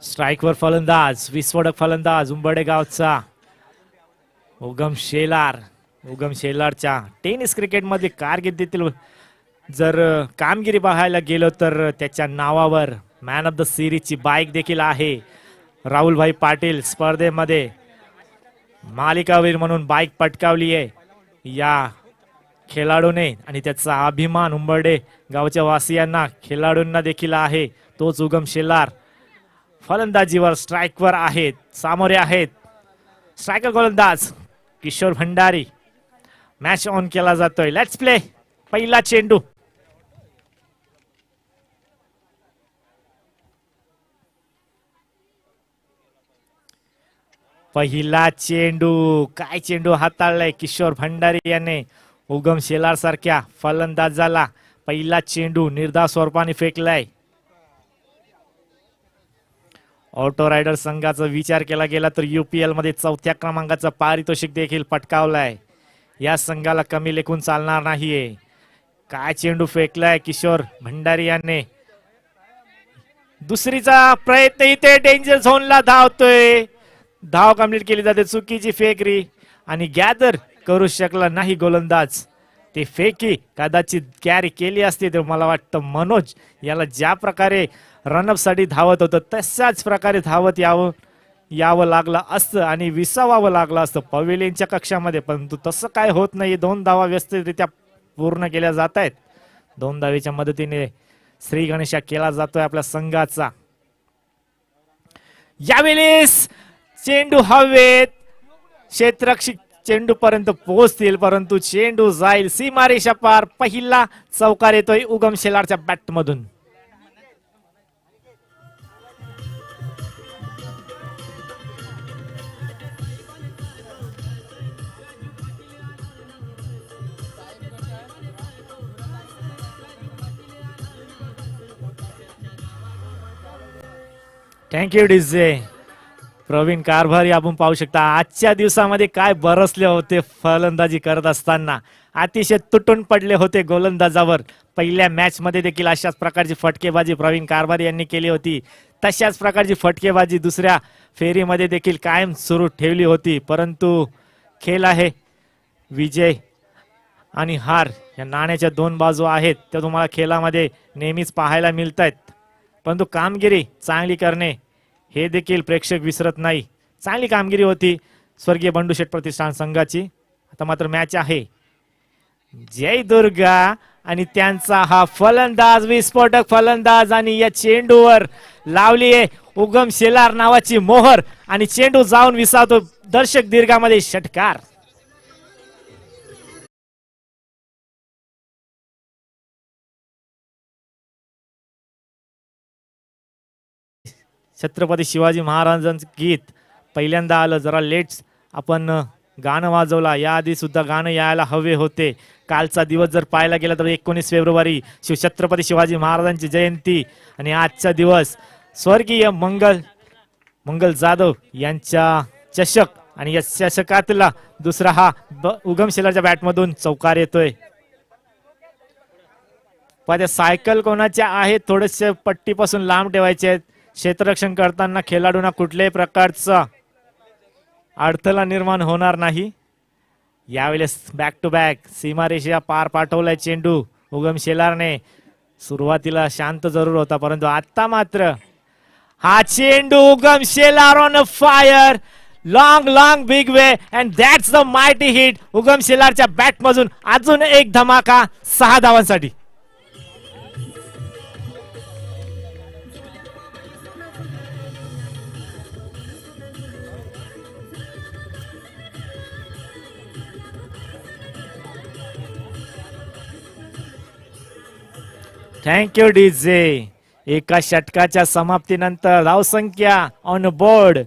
स्ट्राईकवर फलंदाज, विस्फोटक फलंदाज उंबरडे गावचा उगम शेलार. उगम शेलारच्या टेनिस क्रिकेटमध्ये कारकिर्दीतील जर कामगिरी पाहायला गेलो तर त्याच्या नावावर मॅन ऑफ द सिरीजची बाईक देखील आहे. राहुलभाई पाटील स्पर्धेमध्ये मालिकावीर म्हणून बाईक पटकावली आहे या खेळाडूने आणि त्याचा अभिमान उंबरडे गावच्या वासियांना खेळाडूंना देखील आहे. तोच उगम शेलार फलंदाजीवर स्ट्राईकवर आहेत, सामोरे आहेत. स्ट्रायकर गोलंदाज किशोर भंडारी. मॅच ऑन केला जातोय. Let's play. पहिला चेंडू. पहिला चेंडू. काय चेंडू हाताळलाय किशोर भंडारी याने उगम शेलार सारख्या फलंदाजाला. पहिला चेंडू निर्धाव स्वरूपाने फेकलाय. ऑटो रायडर संघाचा विचार केला गेला तर UPL मध्ये 4थ्या क्रमांकाचा पारितोषिक देखील पटकावलाय. या संघाला कमी लेखून चालणार नाहीये. काय चेंडू फेकलाय किशोर भंडारी याने. दुसरीचा प्रयत्न इथे डेंजर झोनला धावतोय. धाव कंप्लीट केली जाते. चुकीची फेकरी आणि गॅदर करू शकला नाही गोलंदाज. ते फेकी कदाचित कॅरी केली असती तर मला वाटतं मनोज याला ज्या प्रकारे रनअप साठी धावत होतं तशाच प्रकारे धावत यावं लागलं असतं आणि विसावावं लागलं असतं पवेलियनच्या कक्षामध्ये. परंतु तसं काय होत नाही. 2 धावा व्यवस्थितरित्या पूर्ण केल्या जात आहेत. 2 धावेच्या मदतीने श्री गणेशा केला जातोय आपल्या संघाचा. यावेळेस चेंडू हवेत. क्षेत्ररक्षक चेंडू पर्यंत पोहोचतील परंतु चेंडू जाईल सीमारेषा पार. पहिला चौकार येतोय उगम शेलारच्या बॅट मधून. Thank you DJ. प्रवीण कारभारी आपण पाहू शकता आजच्या दिवसामध्ये काय बरसले होते फलंदाजी करत असताना. अतिशय तुटून पडले होते गोलंदाजावर. पहिल्या मॅच मध्ये देखील अशाच प्रकारची फटकेबाजी प्रवीण कारभारी यांनी केली होती. तशाच प्रकारची फटकेबाजी दुसऱ्या फेरीमध्ये देखील कायम सुरू ठेवली होती. परंतु खेळ आहे. विजय आणि हार या नाण्याच्या 2 बाजू आहेत. त्या तुम्हाला खेळामध्ये नेहमीच पाहायला मिळत आहेत. परंतु कामगिरी चांगली करणे हे देखील प्रेक्षक विसरत नाही. चांगली कामगिरी होती स्वर्गीय बंडू शेठ प्रतिष्ठान संघाची. आता मात्र मॅच आहे. जय दुर्गा आणि त्यांचा हा फलंदाज विस्फोटक फलंदाज आणि या चेंडूवर लावली आहे उगम शेलार नावाची मोहर आणि चेंडू जाऊन विसावतो दर्शक दीर्घामध्ये. षटकार. छत्रपती शिवाजी महाराजांचं गीत पहिल्यांदा आलं. जरा लेट आपण गाणं वाजवला. याआधी सुद्धा गाणं यायला हवे होते. कालचा दिवस जर पाहायला गेला तर 19 फेब्रुवारी छत्रपती शिवाजी महाराजांची जयंती आणि आजचा दिवस स्वर्गीय मंगल जाधव यांच्या चषक आणि या चषकातला दुसरा हा उगम शेलारच्या बॅटमधून चौकार येतोय. पण सायकल कोणाच्या आहेत थोडेसे पट्टीपासून लांब ठेवायचे आहेत. क्षेत्ररक्षण करताना खेळाडूंना कुठल्याही प्रकारचा अडथळा निर्माण होणार नाही. यावेळेस बॅक टू बॅक सीमारेषा पार पाठवलाय चेंडू उगम शेलारने. सुरुवातीला शांत जरूर होता परंतु आता मात्र हा चेंडू उगम Shelar on fire. Long big way and that's the mighty hit. उगम शेलारच्या बॅट मधून अजून एक धमाका 6 धावांसाठी. Thank you DJ. एका षटकाच्या समाप्तीनंतर धावसंख्या ऑन बोर्ड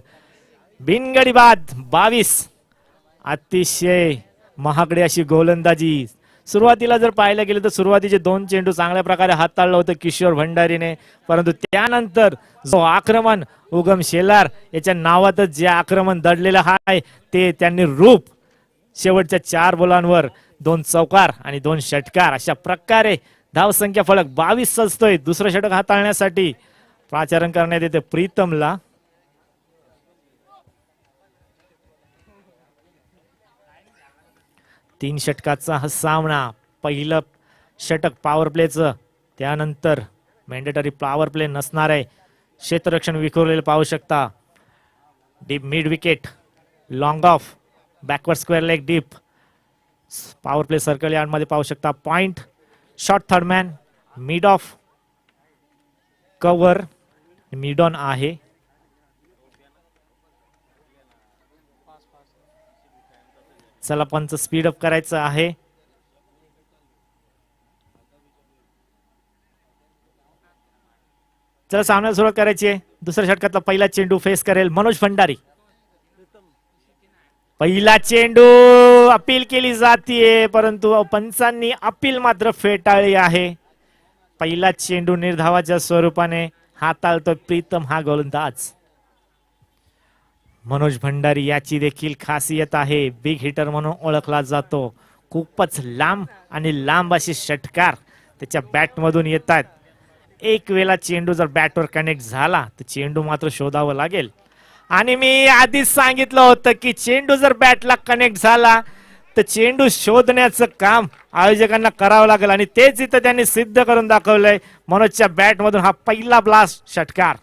बिनगडी बाद 22. अतिशय महागडी अशी गोलंदाजी. सुरुवातीला जर पाहायला गेलं तर सुरुवातीचे 2 चेंडू चांगल्या प्रकारे हाताळलं होतं किशोर भंडारीने. परंतु त्यानंतर जो आक्रमण उगम शेलार याच्या नावातच जे आक्रमण दडलेलं आहे ते त्यांनी रूप शेवटच्या 4 बोलांवर 2 चौकार आणि 2 षटकार अशा प्रकारे धावसंख्या फलक 22 सजतोय. दुसरं षटक हाताळण्यासाठी पाचारण करण्यात येते प्रीतमला. तीन षटकाचा हा सामना. पहिलं षटक पॉवर प्लेचं, त्यानंतर मॅन्डेटरी पॉवर प्ले नसणार आहे. क्षेत्ररक्षण विखुरलेलं पाहू शकता. Deep mid wicket, long of, backward square leg deep. Power play circle yard मध्ये पाहू शकता. Point, short third man, mid of, cover, mid on आहे. चला पंच स्पीड अप करायचं आहे. चला सामन्याला सुरुवात करायची आहे. दुसऱ्या षटकातला पहिला चेंडू फेस करेल मनोज भंडारी. पहिला चेंडू अपील केली जाते, परंतु पंचांनी अपील मात्र फेटाळली आहे. पहिला चेंडू निर्धावाच्या स्वरूपाने हाताळतो प्रीतम हा गोलंदाज. मनोज भंडारी याची देखील खासियत आहे, बिग हिटर म्हणून ओळखला जातो. खूपच लांब आणि लांब असे षटकार त्याच्या बॅट मधून येतात. एक वेळा चेंडू जर बॅटवर कनेक्ट झाला तर चेंडू मात्र शोधावं लागेल. आणि मी आधीच सांगितलं होतं की चेंडू जर बॅटला कनेक्ट झाला तर चेंडू शोधण्याचं काम आयोजकांना करावं लागेल, आणि तेच इथं त्यांनी सिद्ध करून दाखवलंय. मनोजच्या बॅट मधून हा पहिला ब्लास्ट षटकार.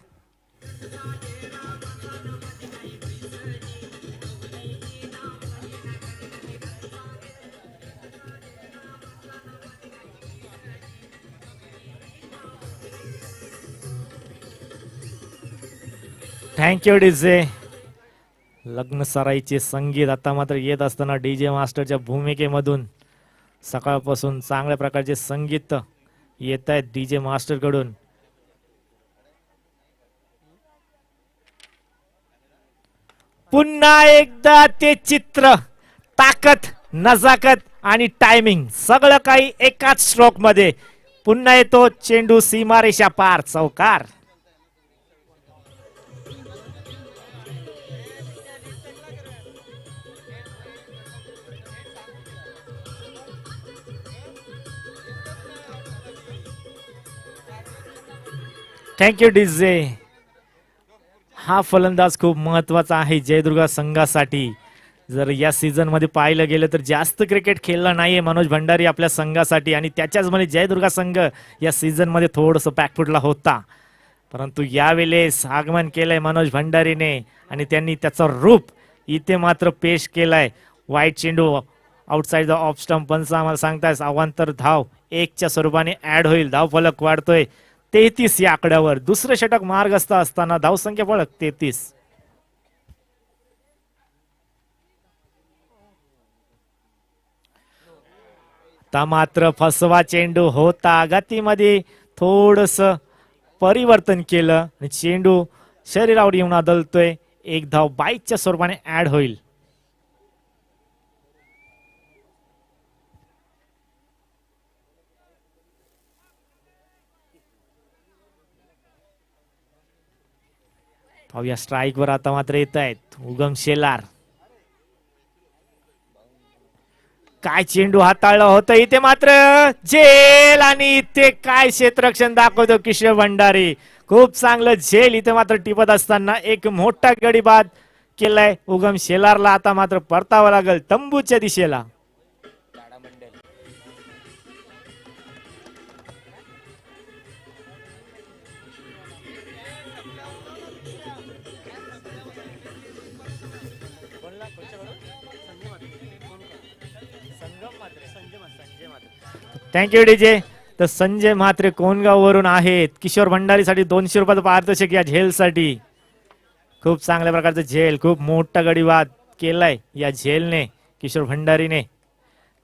Thank you DJ. लग्न सराईचे संगीत आता मात्र येत असताना डीजे मास्टरच्या भूमिकेमधून सकाळपासून चांगल्या प्रकारचे संगीत येत आहेत डीजे मास्टर कडून. पुन्हा एकदा ते चित्र, ताकद, नजाकत आणि टायमिंग सगळं काही एकाच स्ट्रोक मध्ये. पुन्हा येतो चेंडू सीमारेषा पार, चौकार. Thank you DJ. हा फलंदाज खूप महत्वाचा आहे जयदुर्गा संघासाठी. जर या सीझन मध्ये पाहिलं गेलं तर जास्त क्रिकेट खेळला नाहीये मनोज भंडारी आपल्या संघासाठी, आणि त्याच्याच मध्ये जयदुर्गा संघ या सीझन मध्ये थोडस बॅकफुटला होता. परंतु यावेळेस आगमन केलंय मनोज भंडारीने आणि त्यांनी त्याचं रूप इथे मात्र पेश केलाय. वाईट चेंडू आउटसाइड द ऑफ स्टंप. पंच आम्हाला सांगताय अवांतर धाव एकच्या स्वरूपाने ऍड होईल. धाव फलक वाढतोय 33 या आकड्यावर. दुसरं षटक मार्गस्थ असताना धावसंख्या फलक 33. आता मात्र फसवा चेंडू होता. गतीमध्ये थोडस परिवर्तन केलं आणि चेंडू शरीरावर येऊन आदळतोय. एक धाव बाईकच्या स्वरूपाने ऍड होईल. पाहूया स्ट्राईक वर आता मात्र येत आहेत उगम शेलार. काय चेंडू हाताळलं होतं इथे मात्र झेल, आणि इथे काय क्षेत्ररक्षण दाखवतो किशोर भंडारी. खूप चांगलं झेल इथे मात्र टिपत असताना एक मोठा गडी बाद केलाय उगम शेलारला. आता मात्र परतावं लागेल तंबूच्या दिशेला. Thank you DJ. तर संजय म्हात्रे कोणगाव वरून आहेत. किशोर भंडारीसाठी 200 रुपयाचं पारितोषिक या झेलसाठी. खूप चांगल्या प्रकारचं झेल, खूप मोठा गडीवाद केलाय या झेलने किशोर भंडारीने.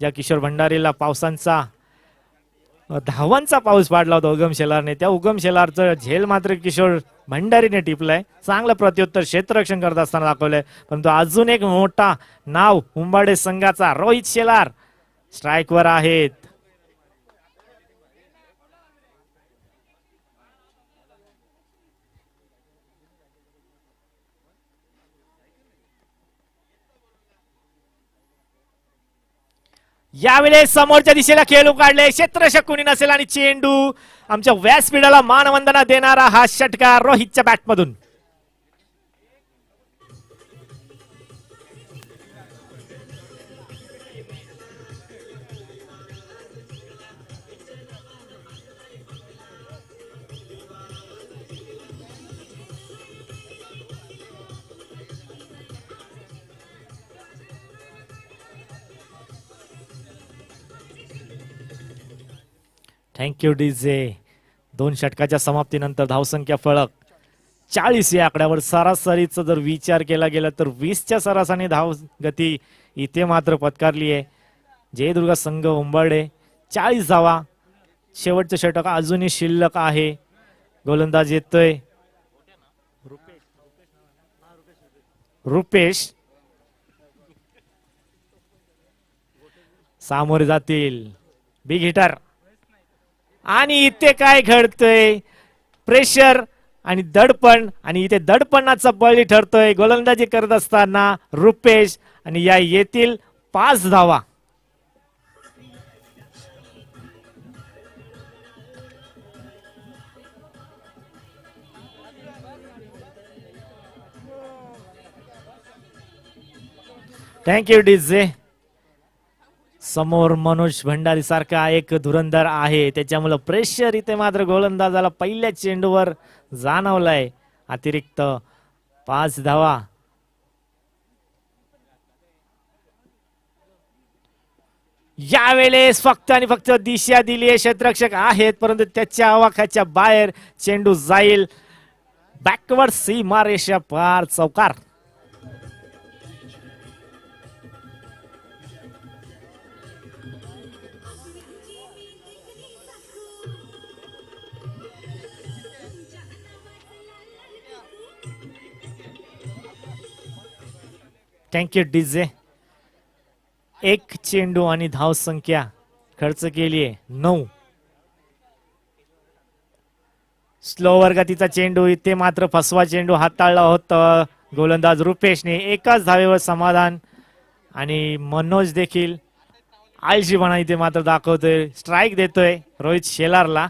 ज्या किशोर भंडारीला पावसांचा धावांचा पाऊस पाडला होता उगम शेलारने, त्या उगम शेलारचं झेल मात्र किशोर भंडारीने टिपलाय. चांगलं प्रत्युत्तर क्षेत्ररक्षण करत असताना दाखवलंय. परंतु अजून एक मोठा नाव उंबाडे संघाचा रोहित शेलार स्ट्राईक वर आहेत. यावेळेस समोरच्या दिशेला खेळू काढले, क्षेत्ररक्षक कोणी नसेल आणि चेंडू आमच्या व्यासपीठाला मानवंदना देणारा हा षटकार रोहितच्या बॅटमधून. Thank you DJ. 2 षटकाच्या समाप्तीनंतर धावसंख्या फलक 40 या आकड्यावर. सरासरीचा जर विचार केला गेला तर 20च्या सरासरीने धाव गती इथे मात्र पत्कारली आहे. जयदुर्गा संघ उंबरडे 40 धावा. शेवटचं षटक अजूनही शिल्लक आहे. गोलंदाज येतोय रुपेश. सामोरे जातील बिग हिटर. आणि इथे काय घडतंय, प्रेशर आणि दडपण, आणि इथे दडपणाचा बळी ठरतोय गोलंदाजी करत असताना रुपेश. आणि या येतील 5 धावा. Thank you DJ. समोर मनोज भंडारी सारखा एक धुरंधर आहे, त्याच्यामुळे प्रेशर इथे मात्र गोलंदाजाला पहिल्या चेंडूवर जाणवलाय. अतिरिक्त 5 धावा. यावेळेस फक्त आणि फक्त दिशा दिली आहे, क्षेत्ररक्षक आहेत परंतु त्याच्या आवाक्याच्या बाहेर चेंडू जाईल. बॅकवर्ड सीमारेषा पार, चौकार. Thank you DJ. 1 चेंडू आणि धाव संख्या खर्च केली आहे 9. स्लोवर गतीचा चेंडू इथे मात्र फसवा चेंडू हाताळला होता गोलंदाज रुपेशने. एकाच धावेवर समाधान. आणि मनोज देखील आळशीपणा इथे मात्र दाखवतोय. स्ट्राईक देतोय रोहित शेलारला.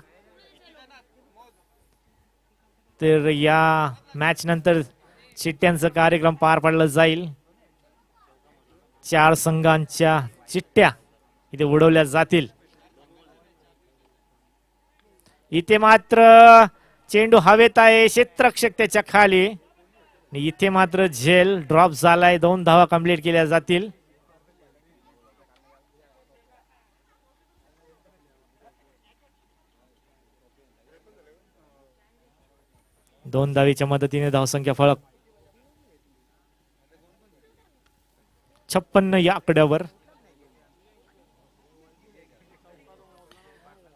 तर या मॅच नंतर चिठ्ठ्यांचा कार्यक्रम पार पडला जाईल. 4 संघांच्या चिठ्ठ्या इथे उडवल्या जातील. इथे मात्र चेंडू हवेत आहे, क्षेत्ररक्षक त्याच्या खाली. इथे मात्र झेल ड्रॉप झालाय. 2 धावा कंप्लीट केल्या जातील. दोन धावीच्या मदतीने धावसंख्या फलक 56 या आकड्यावर.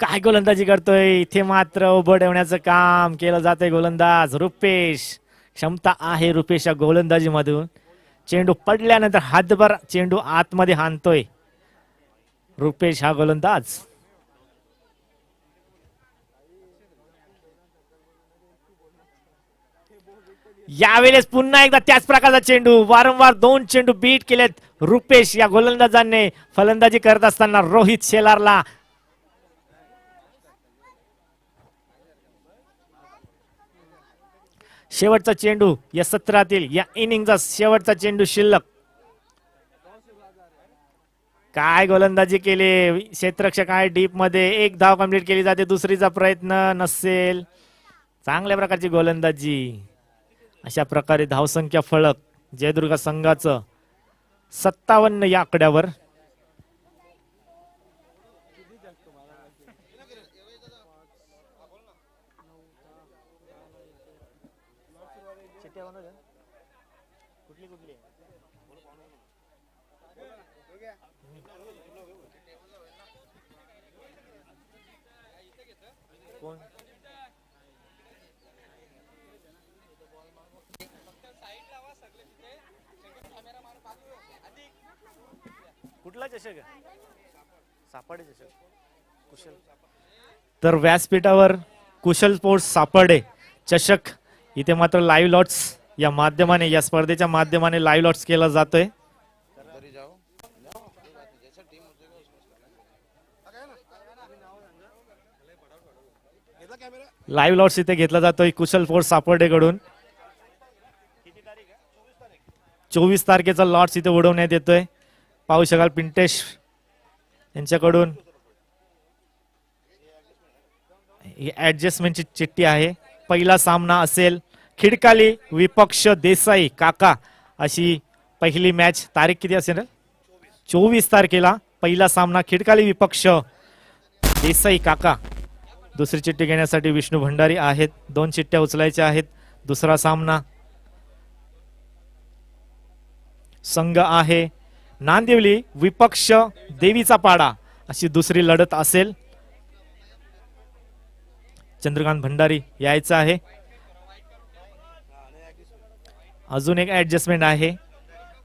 काय गोलंदाजी करतोय, इथे मात्र उभं ठेवण्याचं काम केलं जातंय. गोलंदाज रुपेश, क्षमता आहे रुपेश या गोलंदाजी मधून. चेंडू पडल्यानंतर हातभर चेंडू आतमध्ये हाणतोय रुपेश हा गोलंदाज. यावेळेस पुन्हा एकदा त्याच प्रकारचा चेंडू. वारंवार 2 चेंडू बीट केलेत रुपेश या गोलंदाजांनी. फलंदाजी करत असताना रोहित शेलारला शेवटचा चेंडू या सत्रातील, या इनिंगचा शेवटचा चेंडू शिल्लक. काय गोलंदाजी केली, क्षेत्ररक्षक आहे डीप मध्ये. 1 धाव कंप्लीट केली जाते. दुसरीचा प्रयत्न नसेल. चांगल्या प्रकारची गोलंदाजी. अशा प्रकारे धावसंख्या फलक जयदुर्गा संघाचं 57 या आकड्यावर. कुठला चषक सापडे चषक कुशल. तर व्यासपीठावर कुशल स्पोर्ट्स सापडे चषक इथे मात्र लाईव्ह लॉट्स या माध्यमाने, या स्पर्धेच्या माध्यमाने लाईव्ह लॉट्स केला जातोय. लाईव्ह लॉट्स इथे घेतला जातोय कुशल फोर्स सापर्डेकडून. 24 तारखेचा लॉट्स इथे उडवण्यात येतोय. पाहू शकाल पिंटेश यांच्याकडून ऍडजस्टमेंटची चिठ्ठी आहे. पहिला सामना असेल खिडकाली विपक्ष देसाई काका अशी पहिली मॅच. तारीख किती असेल? 24 तारखेला पहिला सामना खिडकाली विपक्ष देसाई काका. दुसरी चिठ्ठी घेण्यासाठी विष्णू भंडारी आहेत. 2 चिठ्ठ्या उचलायच्या आहेत. दुसरा सामना संघ आहे नांदिवली विपक्ष देवीचा पाडा अशी दुसरी लढत असेल. चंद्रकांत भंडारी यायचं आहे. अजून एक ऍडजस्टमेंट आहे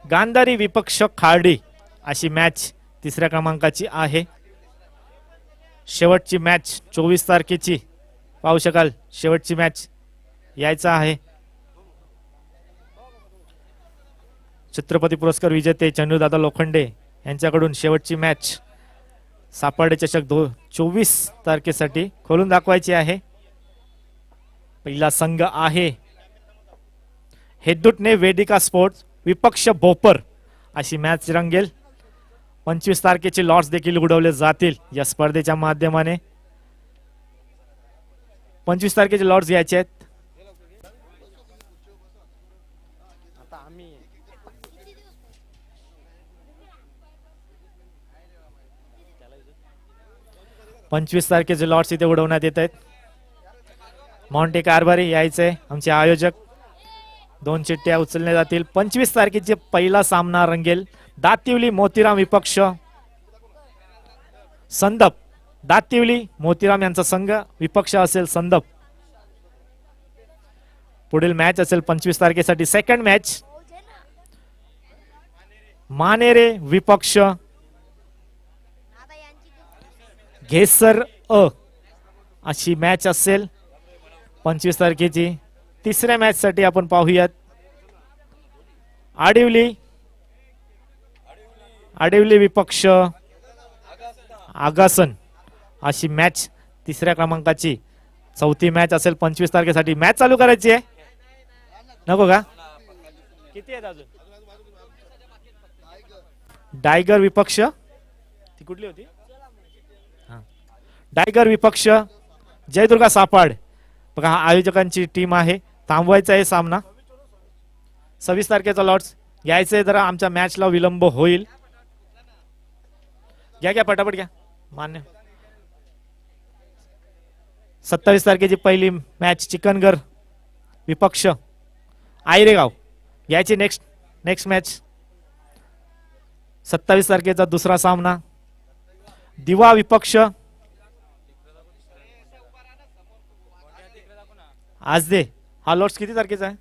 गांधारी विपक्ष खार्डी अशी मॅच तिसऱ्या क्रमांकाची आहे. शेवटची मॅच 24 तारखेची पाहू शकाल. शेवटची मॅच यायचा आहे. छत्रपती पुरस्कार विजेते चंदूदादा लोखंडे यांच्याकडून शेवटची मॅच सापर्डे चषक 24 तारखेसाठी खोलून दाखवायची आहे. पहिला संघ आहे हेद्दुटणे वेदिका स्पोर्ट्स विपक्ष भोपर अशी मॅच रंगेल. 25 तारखेचे लॉट्स देखील उडवले जातील या स्पर्धेच्या माध्यमाने. 25 तारखेचे लॉट्स घ्यायचे आहेत. पंचवीस तारखेचे लॉट्स इथे उडवण्यात येत आहेत. मॉन्टे कारभारी यायचे आमचे आयोजक. 2 चिठ्ठ्या उचलल्या जातील. 25 तारखेचे पहिला सामना रंगेल दातिवली मोतीराम विपक्ष संदप. दातिवली मोतीराम यांचा संघ विपक्ष असेल संदप. पुढील मॅच असेल 25 तारखेसाठी सेकंड मॅच मानेरे विपक्ष घेसर अशी मॅच असेल 25 तारखेची. तिसऱ्या मॅच साठी आपण पाहूयात आडिवली विपक्ष आगासन अशी मॅच तिसऱ्या क्रमांकाची. चौथी मॅच असेल 25 तारखेसाठी. मॅच चालू करायची आहे नको का? किती आहेत अजून? डायगर विपक्ष ती कुठली होती? डायगर विपक्ष जयदुर्गा सापाड. बघा हा आयोजकांची टीम आहे. थांबवायचा आहे सामना. 26 तारखेचा लॉट्स यायचंय. जरा आमच्या मॅचला विलंब होईल. घ्या पटापट घ्या मान्य. 27 तारखेची पहिली मॅच चिकनगर विपक्ष आयरेगाव यायची नेक्स्ट मॅच. 27 तारखेचा दुसरा सामना दिवा विपक्ष आज दे. हा लॉट्स किती तारखेचा आहे?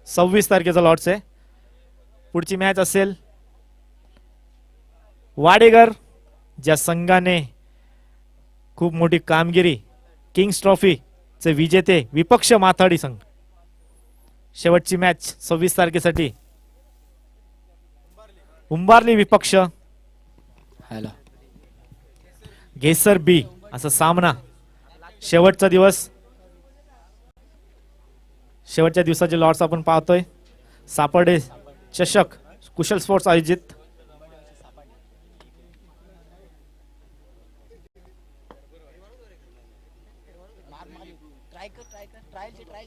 26 तारखेचा लॉट्स आहे. पुढची मॅच असेल वाडेगर ज्या संघाने खूप मोठी कामगिरी किंग्स ट्रॉफी चे विजेते विपक्ष माथाडी संघ. शेवटची मॅच 26 तारखेसाठी उंबारली विपक्ष घेसर बी असा सामना. शेवटचा दिवस शेवटच्या दिवसाचे लॉट्स आपण पाहतोय. सापर्डे चषक कुशल स्पोर्ट्स आयोजित.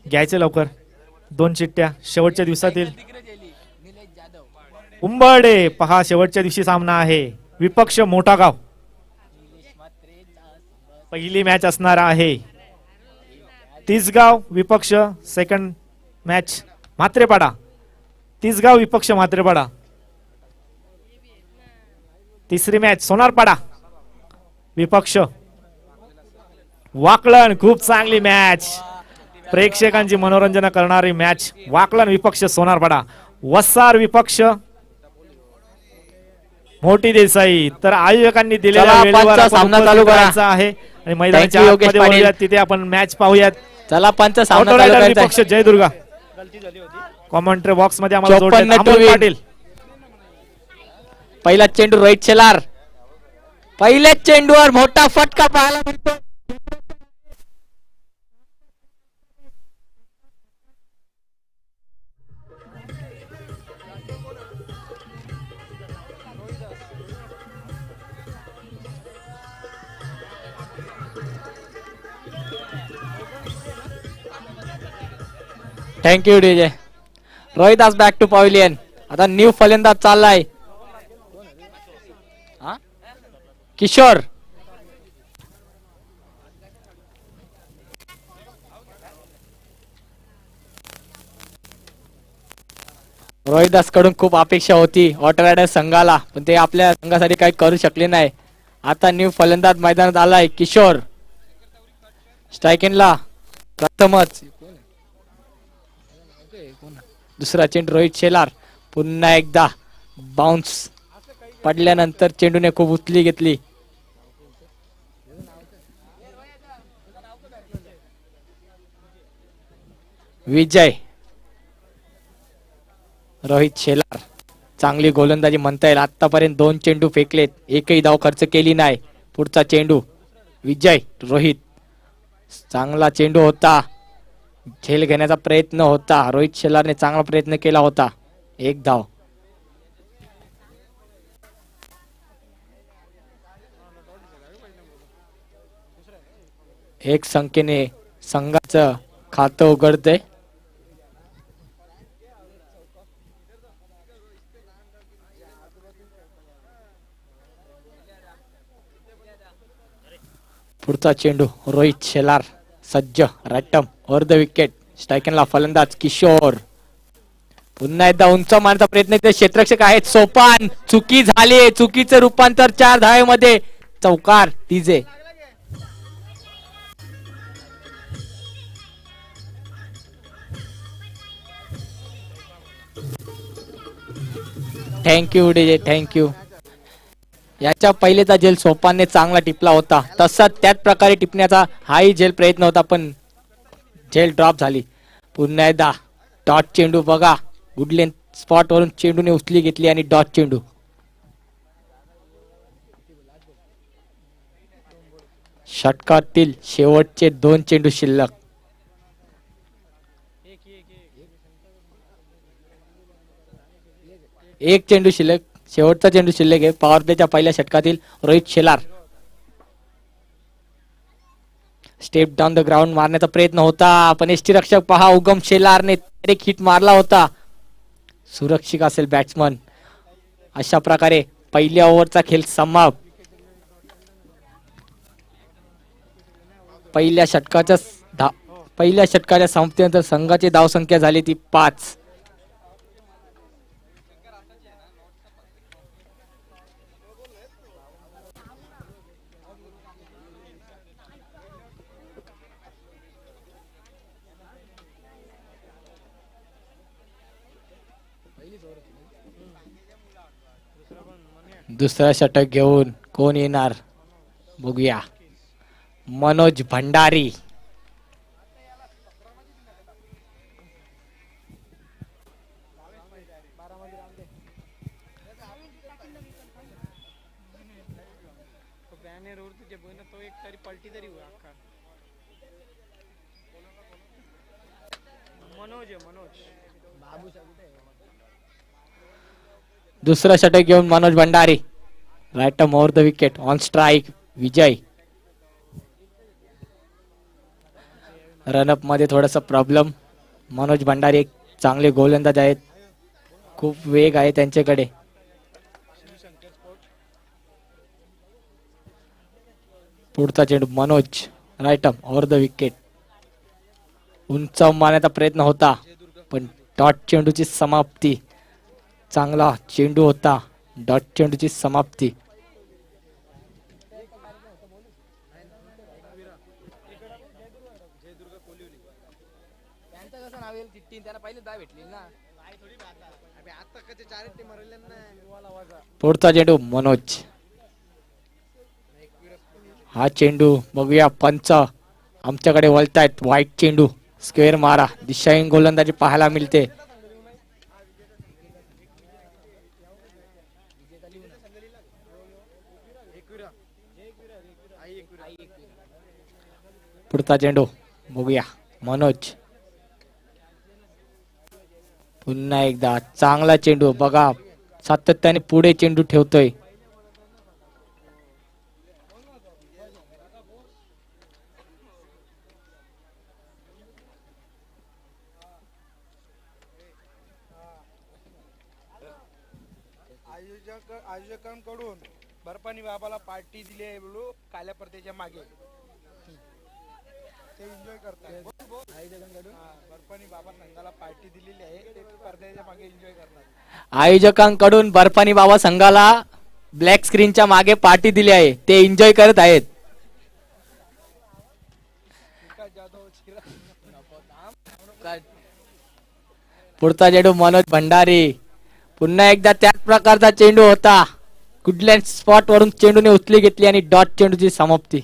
घ्यायचे लवकर 2 चिठ्ठ्या शेवटच्या दिवसातील. उंबरडे पहा शेवटच्या दिवशी सामना आहे विपक्ष मोठा गाव. पहिली मॅच असणार आहे. तिसगाव विपक्ष सेकंड मॅच म्हात्रेपाडा. तिसगाव विपक्ष म्हात्रेपाडा. तिसरी मॅच सोनारपाडा विपक्ष वाकलन. खूप चांगली मॅच प्रेक्षकांची मनोरंजन करणारी मॅच. वाकलन विपक्ष सोनारपाडा. वसार विपक्ष मोठी देसाई. तर आयोजकांनी दिलेल्या वेळेवर सामना चालू करायचा आहे आणि मैदानाच्या आतमध्ये वळूयात. तिथे आपण मॅच पाहूयात. चला पंच सामना चालू करायचा. विपक्ष जयदुर्गा. कॉमेंट्री बॉक्स मध्ये आम्हाला जोडले अमोल पाटील. पहिला चेंडू रोहित शेलार. पहिल्याच चेंडूवर मोठा फटका पाहायला मिळतो. Thank you DJ. Rohidas back to pavilion. आता न्यू फलंदाज चाललाय. हा? किशोर. रोहिदास कडून खूप अपेक्षा होती ऑटोमॅटिक संघाला, पण ते आपल्या संघासाठी काही करू शकले नाही. आता न्यू फलंदाज मैदानात आलाय किशोर. स्ट्रायकिंगला प्रथमच दुसरा चेंडू रोहित शेलार. पुन्हा एकदा बाउन्स पडल्यानंतर चेंडूने खूप उचली घेतली. विजय. रोहित शेलार चांगली गोलंदाजी म्हणता येईल. आतापर्यंत 2 चेंडू फेकलेत, एकही धाव खर्च केली नाही. पुढचा चेंडू विजय. रोहित. चांगला चेंडू होता, झेल घेण्याचा प्रयत्न होता. रोहित शेलारने चांगला प्रयत्न केला होता. एक धाव. एक संख्येने संघाचं खातं उघडते. पुढचा चेंडू रोहित शेलार सज्ज. रॅटम ओव्हर द विकेट. स्ट्रायकिंगला फलंदाज किशोर. पुन्हा एकदा उंच मारण्याचा प्रयत्न. ते क्षेत्ररक्षक आहेत सोपान. चुकी झाली. चुकीचे रूपांतर 4 धावेमध्ये. चौकार टीजे. Thank you DJ. थँक्यू. याच्या पहिलेचा झेल सोपानने चांगला टिपला होता, तसाच त्याच प्रकारे टिपण्याचा हाही झेल प्रयत्न होता, पण झेल ड्रॉप झाली. पुन्हा एकदा डॉट चेंडू बघा. गुड लेंथ स्पॉट वरून चेंडूने उचली घेतली आणि डॉट चेंडू. षटकातील शेवटचे 2 चेंडू शिल्लक. एक चेंडू शिल्लक. शेवटचा चेंडू शिल्लक आहे पॉवर प्लेच्या पहिल्या षटकातील. Rohit Shelar. Step down the ground मारण्याचा प्रयत्न होता, पण यष्टीरक्षक पहा उगम शेलारने एक हिट मारला होता. सुरक्षित असेल बॅट्समन. अशा प्रकारे पहिल्या ओव्हरचा खेळ समाप्त. पहिल्या षटकाच्या समाप्तीनंतर संघाची धावसंख्या झाली ती 5. दुसरा षटक घेऊन कोण येणार बघूया. मनोज भंडारी. दुसरा षटक घेऊन Manoj Bhandari. Right arm over the wicket. On strike Vijay. Run up मध्ये थोडासा प्रॉब्लेम. मनोज भंडारी एक चांगले गोलंदाज आहेत, खूप वेग आहे त्यांच्याकडे. पुढचा चेंडू Manoj. Right arm over the wicket. उंच मारण्याचा प्रयत्न होता, पण डॉट चेंडूची समाप्ती. चांगला चेंडू होता, डॉट चेंडूची समाप्ती. पुढचा चेंडू मनोज. हा चेंडू बघूया पंच आमच्याकडे वळतायत. व्हाईट चेंडू स्क्वेअर मारा. दिशाहीन गोलंदाजी पाहायला मिळते. पुढचा चेंडू बघूया मनोज. पुन्हा एकदा चांगला चेंडू बघा, सातत्याने पुढे चेंडू ठेवतोय. आयोजकांकडून बर्फानी बाबाला पार्टी दिली आहे बोलू काल्या पडद्याच्या मागे ते एन्जॉय करतात आयोजकांकडून बर्फानी बाबा संघाला पार्टी दिलेली आहे ते पडद्याच्या मागे एन्जॉय करतात आयोजकांकडून बर्फानी बाबा संघाला ब्लॅक स्क्रीनच्या मागे पार्टी दिली आहे, ते एन्जॉय करत आहेत. पुढचा चेंडू मनोज भंडारी, पुन्हा एकदा त्याच प्रकारचा चेंडू होता. कुठल्या स्पॉट वरून चेंडूने उचली घेतली आणि डॉट चेंडूची समाप्ती.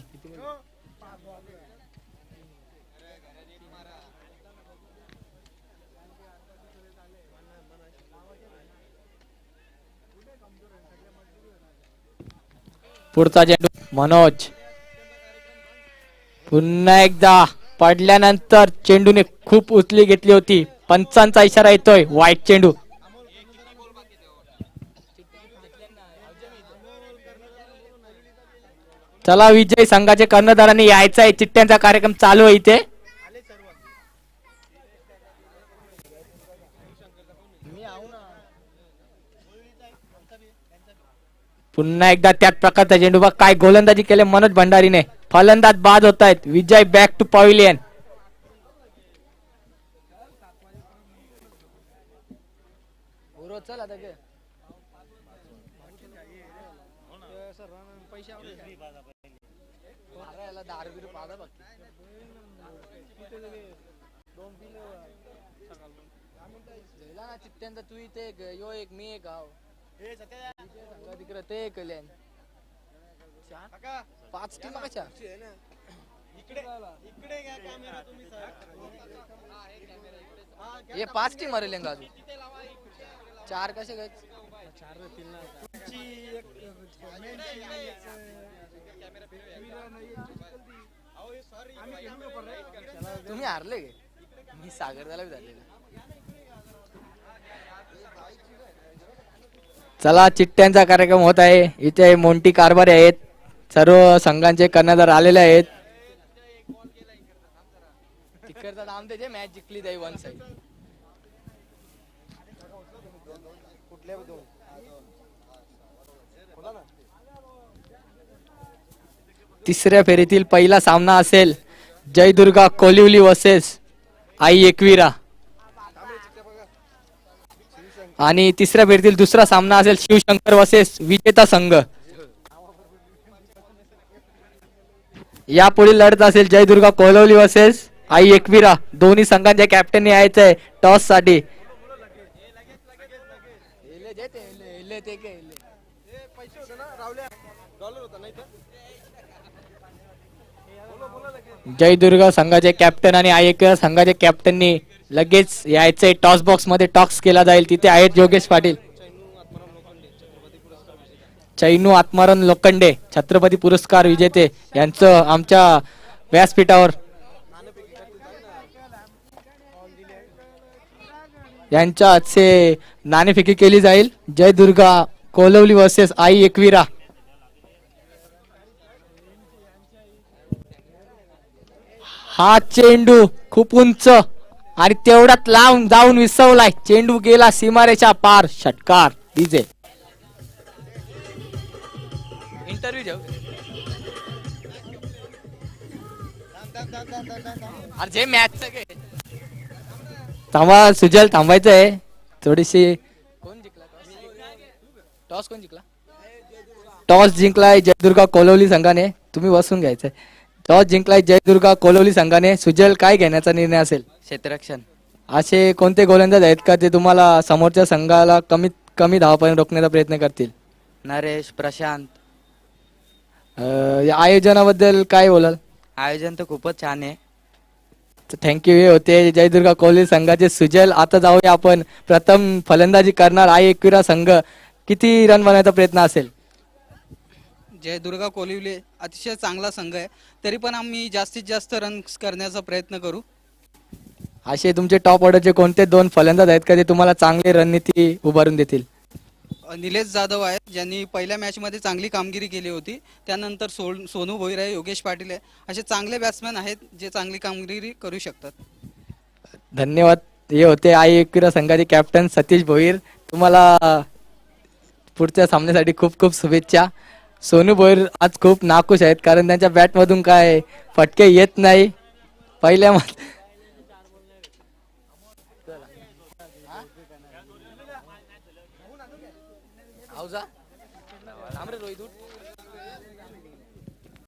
पुढचा चेंडू मनोज, पुन्हा एकदा पडल्यानंतर चेंडूने खूप उचली घेतली होती. पंचांचा इशारा येतोय, वाईट चेंडू. चला विजय संघाचे कर्णधारांनी यायचा आहे, चिठ्ठ्यांचा कार्यक्रम चालू आहे इथे. पुन्हा एकदा त्याच प्रकारचा चेंडू. बघ काय गोलंदाजी केले मनोज भंडारीने. फलंदाज बाद होत आहेत. विजय बॅक टू पॅव्हिलियन. तू इथे यो एक मी एक गाव तिकडे ते कल्याण 5 टीम कशा हे 5 टीम मारेल अजून 4 कसे काय तुम्ही हारले गे मी सागर झाला झालेला. चला चिठ्ठ्यांचा कार्यक्रम होत आहे इथे. मोंटी कारभारी आहेत, सर्व संघांचे कर्णधार आलेले आहेत. तिकडचा नाम त्याचे मॅच जिंकली जाई वन साइड. तिसऱ्या फेरीतील पहिला सामना असेल जयदुर्गा कोलिवली वर्सेस आई एकविरा, आणि तिसऱ्या फेरीतील दुसरा सामना असेल शिवशंकर वर्सेस विजेता संघ. यापुढील लढत असेल जयदुर्गा कोलिवली वर्सेस आई एकविरा. दोन्ही संघांच्या कॅप्टनने यायचं आहे टॉस साठी. जयदुर्गा संघाचे कॅप्टन आणि आई एकविरा संघाचे कॅप्टननी लगेच यायचंय. टॉस बॉक्स मध्ये टॉस केला जाईल. तिथे आहेत योगेश पाटील, चैनू आत्माराम लोखंडे छत्रपती पुरस्कार विजेते यांचं आमच्या व्यासपीठावर यांच्या हातचे नाणेफेकी केली जाईल. जयदुर्गा कोलवली वर्सेस आई एकविरा. हा चेंडू खूप उंच आणि तेवढ्यात लावून जाऊन विसवलाय. चेंडू गेला सीमारेषा पार. षटकार डीजे. इंटरव्यू जाऊ अरे जे मॅच थांबा सुजल, थांबायचंय थोडीशी. कोण जिंकला टॉस कोण जिंकला? टॉस जिंकलाय जयदुर्गा कोलवली संघाने. तुम्ही बसून घ्यायचंय. टॉस जिंकलाय जयदुर्गा कोलवली संघाने. सुजल, काय घेण्याचा निर्णय असेल? क्षेत्ररक्षण. असे कोणते गोलंदाज आहेत का ते तुम्हाला समोरच्या संघाला कमीत कमी धावापर्यंत रोखण्याचा प्रयत्न करतील? नरेश, प्रशांत. या आयोजनाबद्दल काय बोलाल? आयोजन तर खूपच छान आहे. थँक्यू. हे होते जयदुर्गा कोहली संघाचे सुजल. आता जाऊया आपण प्रथम फलंदाजी करणार आई एकविरा संघ. किती रन बनवायचा प्रयत्न असेल? जयदुर्गा कोलिवली अतिशय चांगला संघ आहे, तरी पण आम्ही जास्तीत जास्त रन करण्याचा प्रयत्न करू. असे तुमचे टॉप ऑर्डरचे कोणते दोन फलंदाज आहेत का ते तुम्हाला चांगली रणनीती उभारून देतील? निलेश जाधव आहेत, ज्यांनी पहिल्या मॅचमध्ये चांगली कामगिरी केली होती. त्यानंतर सोनू भोईर आहे, योगेश पाटील आहे. असे चांगले बॅट्समॅन आहेत जे चांगली कामगिरी करू शकतात. धन्यवाद. हे होते आई एकविरा संघाचे कॅप्टन सतीश भोईर. तुम्हाला पुढच्या सामन्यासाठी खूप खूप शुभेच्छा. सोनू भोईर आज खूप नाखुश आहेत कारण त्यांच्या बॅट मधून काय फटके येत नाही. पहिल्या आऊजा थांब रे रोहित उठ.